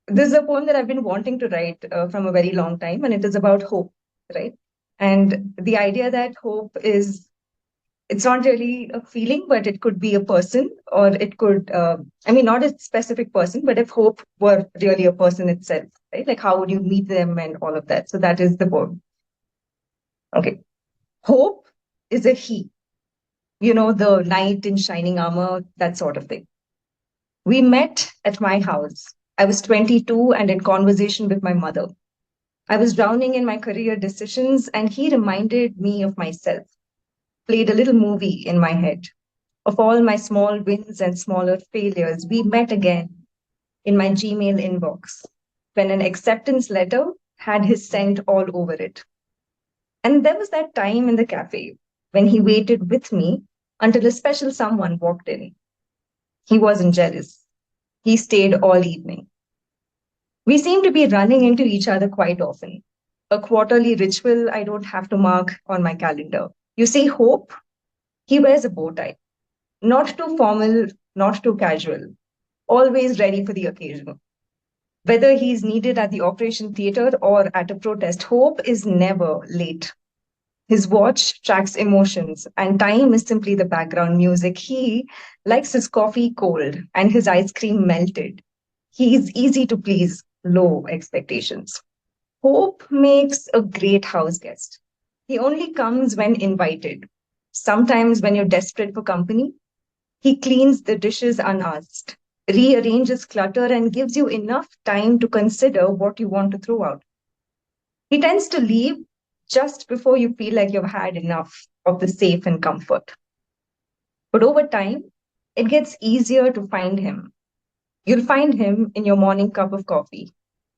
this is a poem that I've been wanting to write from a very long time, and it is about hope, right? And the idea that hope is, it's not really a feeling, but it could be a person, or it could, I mean, not a specific person, but if hope were really a person itself, right? Like, how would you meet them and all of that? So that is the poem. Okay. Hope is a he, the knight in shining armor, that sort of thing. We met at my house. I was 22 and in conversation with my mother. I was drowning in my career decisions, and he reminded me of myself, played a little movie in my head. Of all my small wins and smaller failures, we met again in my Gmail inbox when an acceptance letter had his scent all over it. And there was that time in the cafe when he waited with me until a special someone walked in. He wasn't jealous. He stayed all evening. We seem to be running into each other quite often. A quarterly ritual I don't have to mark on my calendar. You see, Hope, he wears a bow tie. Not too formal, not too casual. Always ready for the occasion. Whether he's needed at the Operation Theatre or at a protest, Hope is never late. His watch tracks emotions, and time is simply the background music. He likes his coffee cold and his ice cream melted. He's easy to please, low expectations. Hope makes a great house guest. He only comes when invited. Sometimes, when you're desperate for company, he cleans the dishes unasked, rearranges clutter, and gives you enough time to consider what you want to throw out. He tends to leave just before you feel like you've had enough of the safe and comfort. But over time, it gets easier to find him. You'll find him in your morning cup of coffee,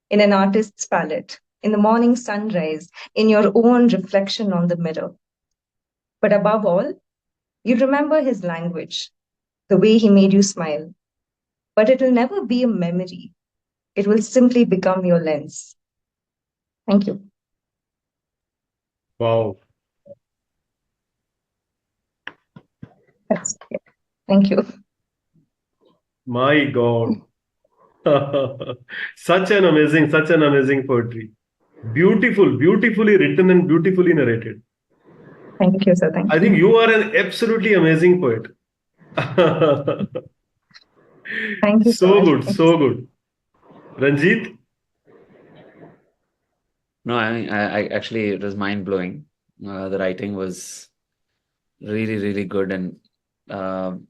in an artist's palette, in the morning sunrise, in your own reflection on the mirror. But above all, you remember his language, the way he made you smile. But it'll never be a memory. It will simply become your lens. Thank you. Wow. That's it. Thank you. My God. Such an amazing poetry. Beautiful, beautifully written and beautifully narrated. Thank you, sir. Thank I think you. you are an absolutely amazing poet. Thank you so So much. good, so good. Ranjit? No, I mean, I actually, it was mind blowing. The writing was really, really good. And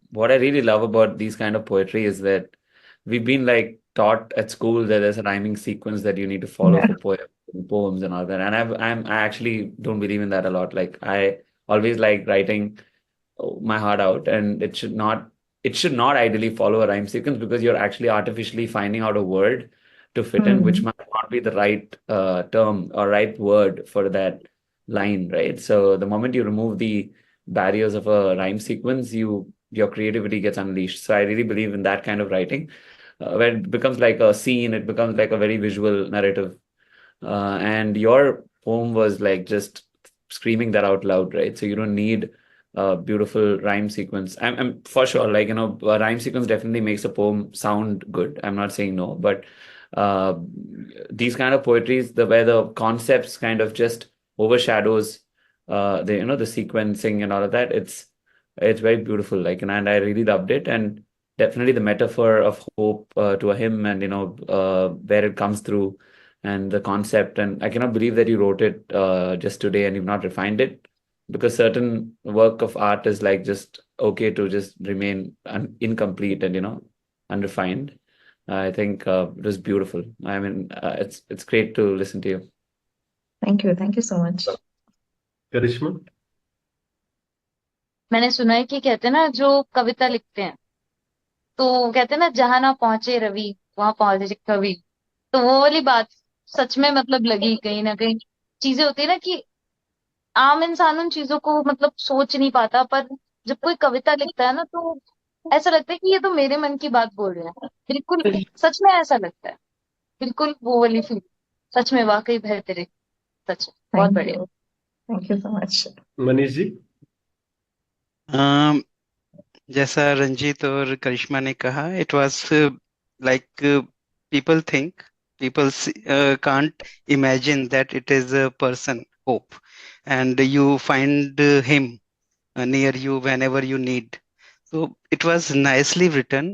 what I really love about these kind of poetry is that we've been like taught at school that there's a rhyming sequence that you need to follow Yeah. for poems and all that. And I actually don't believe in that a lot. Like I always like writing my heart out, and it should not ideally follow a rhyme sequence, because you're actually artificially finding out a word to fit in, which might not be the right term or right word for that line, right? So the moment you remove the barriers of a rhyme sequence, your creativity gets unleashed. So I really believe in that kind of writing, where it becomes like a scene, it becomes like a very visual narrative. And your poem was like just screaming that out loud, right? So you don't need a beautiful rhyme sequence. I'm for sure, like, a rhyme sequence definitely makes a poem sound good. I'm not saying no, but uh, these kind of poetries, where the concepts kind of just overshadows the sequencing and all of that, it's very beautiful. Like, and I really loved it. And definitely the metaphor of hope to a hymn, and where it comes through, and the concept. And I cannot believe that you wrote it just today and you've not refined it, because certain work of art is like just okay to just remain incomplete and unrefined. I think it was beautiful. I mean, it's great to listen to you. Thank you. Thank you so much. Karishma? मैंने सुना है कि कहते हैं ना, जो कविता लिखते हैं तो कहते हैं ना, जहां ना पहुंचे रवि वहां पहुंचे कवि। तो वो वाली बात सच में मतलब लगी। कहीं ना कहीं चीजें होती है ना कि आम इंसान उन चीजों को मतलब सोच नहीं पाता, पर जब कोई कविता लिखता है ना तो ऐसा लगता है कि ये तो मेरे मन की बात बोल रहे हैं। बिल्कुल सच में ऐसा लगता है। बिल्कुल वो वाली फील। सच में वाकई बेहतरीन। सच में बहुत Thank बढ़िया। you. Thank you so much. Manish ji? जैसा रंजीत और करिश्मा ने कहा, it was like people think People can't imagine that it is a person, Hope, and you find him near you whenever you need. So it was nicely written.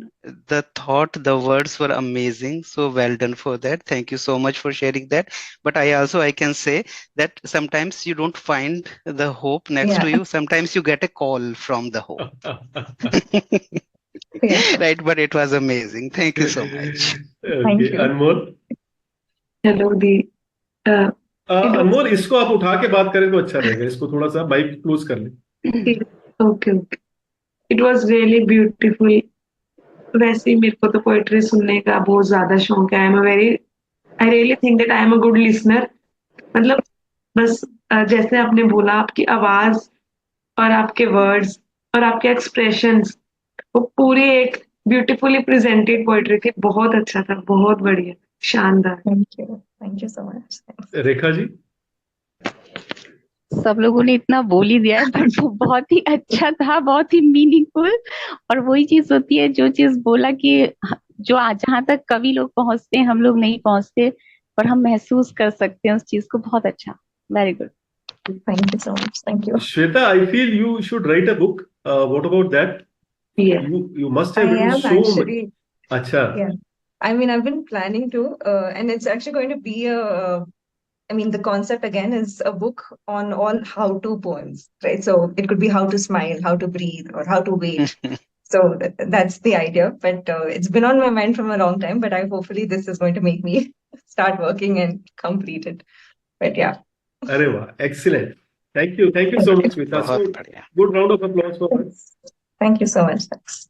The thought, the words were amazing. So well done for that. Thank you so much for sharing that. But I can say that sometimes you don't find the Hope next Yeah, to you. Sometimes you get a call from the Hope. yeah. Right, but it was amazing. Thank you so much. Thank Okay, you. Anmol. Hello, the it was अनमोल इसको आप उठा के बात करें तो अच्छा रहेगा, इसको थोड़ा सा माइक क्लोज कर ले। okay. It was really beautiful. वैसे ही मेरे को तो पोएट्री सुनने का बहुत ज्यादा शौक है। I really think that I am a good listener. मतलब बस जैसे आपने बोला, आपकी आवाज और आपके वर्ड्स और आपके एक्सप्रेशंस, वो पूरी एक ब्यूटीफुली प्रेजेंटेड पोएट्री थी। बहुत अच्छा था, बहुत बढ़िया, शानदार। Thank you so much. Thanks. Rekha ji. सब लोगों ने इतना बोल ही दिया है, बट वो बहुत ही अच्छा था, बहुत ही मीनिंगफुल। और वही चीज होती है, जो चीज बोला कि जो जहां तक कवि लोग पहुंचते हैं हम लोग नहीं पहुंचते, पर हम महसूस कर सकते हैं उस चीज को। बहुत अच्छा, very good. Thank you so much. Thank you. Shweta, I feel you should write a book. What about that? Yeah. You must I have written am so much. actually, अच्छा, yeah. I mean, I've been planning to, and it's actually going to be I mean, the concept again is a book on all how-to poems, right? So it could be how to smile, how to breathe, or how to wait. So that's the idea. But it's been on my mind from a long time. But hopefully this is going to make me start working and complete it. But yeah. अरे वाह, excellent. Thank you so much, Swetha. बहुत So बढ़िया। good round of applause for us. Thank you so much. Thanks.